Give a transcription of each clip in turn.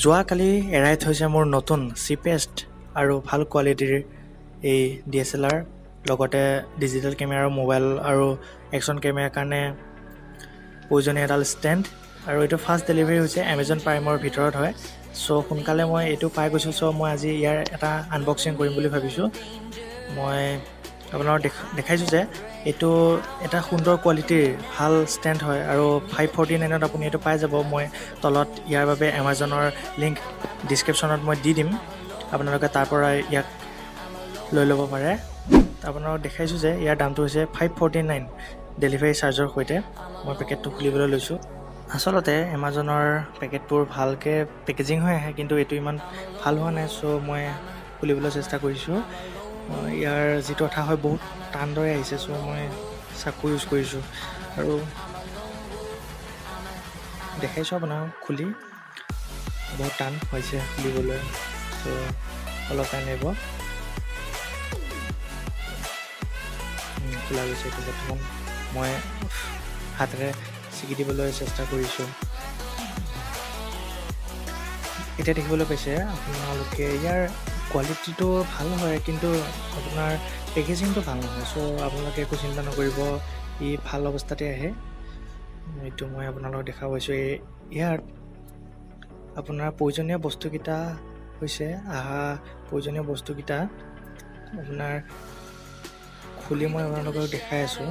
যোৱাকালি এৰাই থৈছে মোৰ নতুন চিপেষ্ট আৰু ভাল কোৱালিটিৰ এই DSLR লগতে ডিজিটেল কেমেৰা মোবাইল আৰু একশ্যন কেমেৰাৰ কাৰণে প্ৰয়োজনীয় এডাল ষ্টেণ্ড আৰু এইটো ফাৰ্ষ্ট ডেলিভাৰী হৈছে Amazon Primeৰ ভিতৰত হয় সো সোনকালে মই এইটো পাই গৈছোঁ সো মই আজি ইয়াৰ এটা আনবক্সিং কৰিম বুলি ভাবিছোঁ মই আপোনালোকক দেখাইছোঁ যে এইটো এটা সুন্দৰ কোৱালিটিৰ ভাল ষ্টেণ্ড হয় আৰু 549ত আপুনি এইটো পাই যাব মই তলত ইয়াৰ বাবে Amazonৰ লিংক ডেসক্ৰিপচনত মই দি দিম আপোনালোকে তাৰ পৰা ইয়াক লৈ ল'ব পাৰে আপোনালোকক দেখাইছোঁ যে ইয়াৰ দামটো হৈছে 549 ডেলিভাৰী চাৰ্জৰ সৈতে মই পেকেটটো খুলিবলৈ লৈছোঁ আসলতে Amazonৰ পেকেটবোৰ ভালকে পেকেজিং হৈ আহে কিন্তু এইটো ইমান ভাল হোৱা নাই সো মই খুলিবলৈ চেষ্টা কৰিছোঁ ইয়াৰ যেটো আঠা হয় বহুত টান দৰে আহিছে সো মই চাকু ইউজ কৰিছোঁ আৰু দেখাইছোঁ আপোনাক খুলি বহুত টান হৈছে খুলিবলৈ সো অলপ টাইম লাগিব খোলা গৈছে এইটো বৰ্তমান মই হাতেৰে ছিগি দিবলৈ চেষ্টা কৰিছোঁ এতিয়া দেখিবলৈ পাইছে আপোনালোকে ইয়াৰ কোৱালিটিটো ভাল হয় কিন্তু আপোনাৰ পেকেজিংটো ভাল নহয় সো আপোনালোকে একো চিন্তা নকৰিব ই ভাল অৱস্থাতে আহে এইটো মই আপোনালোকক দেখা পাইছোঁ ইয়াত আপোনাৰ প্ৰয়োজনীয় বস্তুকেইটা হৈছে প্ৰয়োজনীয় বস্তুকেইটা আপোনাৰ খুলি মই আপোনালোকক দেখাই আছোঁ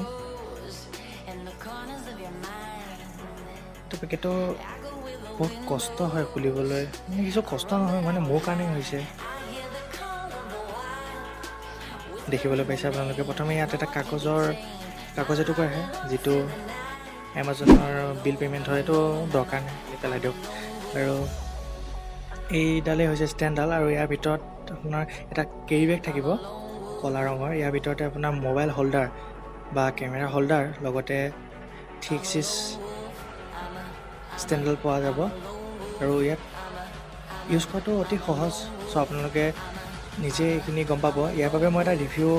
পেকেটটো বহুত কষ্ট হয় খুলিবলৈ কিছু কষ্ট নহয় মানে মোৰ কাৰণে হৈছে দেখিবলৈ পাইছে আপোনালোকে প্ৰথমে ইয়াত এটা কাগজ এটুকুৰা আহে যিটো Amazonৰ বিল পেমেণ্ট হয় এইটো দৰকাৰ নাই পেলাই দিয়ক আৰু এইডালেই হৈছে ষ্টেণ্ডডাল আৰু ইয়াৰ ভিতৰত আপোনাৰ এটা কেৰি বেগ থাকিব কলা ৰঙৰ ইয়াৰ ভিতৰতে আপোনাৰ মোবাইল হোল্ডাৰ বা কেমেৰা হোল্ডাৰ লগতে 3-6 ষ্টেণ্ডডাল পোৱা যাব আৰু ইয়াত ইউজ কৰাটো অতি সহজ সো আপোনালোকে নিজে এইখিনি গম পাব ইয়াৰ বাবে মই এটা ৰিভিউ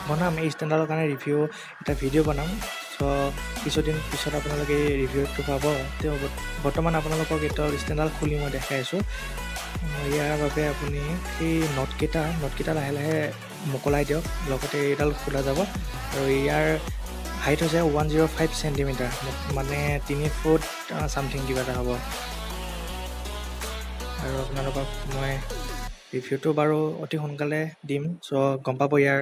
বনাম এই ষ্টেণ্ডডালৰ কাৰণে ৰিভিউ এটা ভিডিঅ' বনাম সো কিছুদিন পিছত আপোনালোকে এই ৰিভিউটো পাব তেওঁ বৰ্তমান আপোনালোকক এটা ষ্টেণ্ডডাল খুলি মই দেখাই আছোঁ ইয়াৰ বাবে আপুনি সেই নটকেইটা লাহে লাহে মোকলাই দিয়ক লগতে এইডাল খোলা যাব আৰু ইয়াৰ হাইট হৈছে 105 সেন্টিমিটাৰ মানে 3 ফুট সামথিং কিবা এটা হ'ব আৰু আপোনালোকক মই ৰিভিউটো বাৰু অতি সোনকালে দিম সো গম পাব ইয়াৰ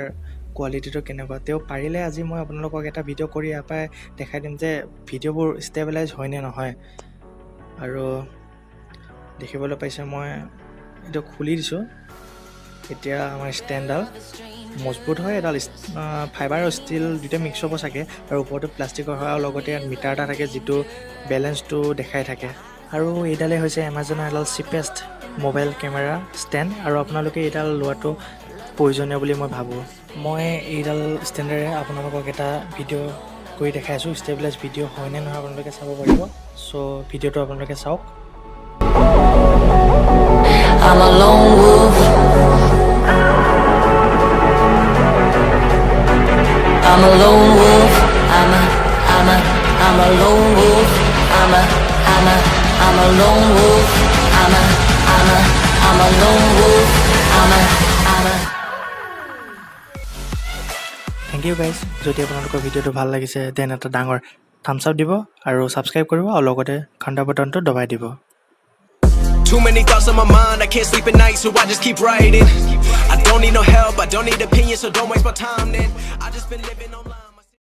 কোৱালিটিটো কেনেকুৱা তেও পাৰিলে আজি মই আপোনালোকক এটা ভিডিঅ' কৰি আপাই দেখাই দিম যে ভিডিঅ'বোৰ ষ্টেবিলাইজ হয় নে নহয় আৰু দেখিবলৈ পাইছে মই এইটো খুলি দিছোঁ এতিয়া আমাৰ ষ্টেণ্ডডাল মজবুত হয় এডাল ফাইবাৰ আৰু ষ্টিল দুটা মিক্স হ'ব চাগে আৰু ওপৰটো প্লাষ্টিকৰ হয় আৰু লগতে ইয়াত মিটাৰ এটা থাকে যিটো বেলেঞ্চটো দেখাই থাকে আৰু এইডালে হৈছে Amazonৰ এডাল চিপেষ্ট মোবাইল কেমেৰা ষ্টেণ্ড আৰু আপোনালোকে এইডাল লোৱাটো প্ৰয়োজনীয় বুলি মই ভাবোঁ মই এইডাল ষ্টেণ্ডেৰে আপোনালোকক এটা ভিডিঅ' কৰি দেখাই আছোঁ ষ্টেবিলাইজ ভিডিঅ' হয় নে নহয় আপোনালোকে চাব পাৰিব সো ভিডিঅ'টো আপোনালোকে চাওক I'm a lone wolf I'm a lone wolf I'm a lone wolf I'm a lone wolf I'm a lone wolf Thank you guys যদি আপোনালোকৰ ভিডিঅ'টো ভাল লাগিছে দেন এটা ডাঙৰ থাম্বছ আপ দিব আৰু সাবস্ক্ৰাইব কৰিব আৰু লগতে ঘণ্টা বটনটো দবাই দিব Too many thoughts on my mind, I can't sleep at night, so I just keep writing. I don't need no help, I don't need opinions, so don't waste my time then. I just been living online.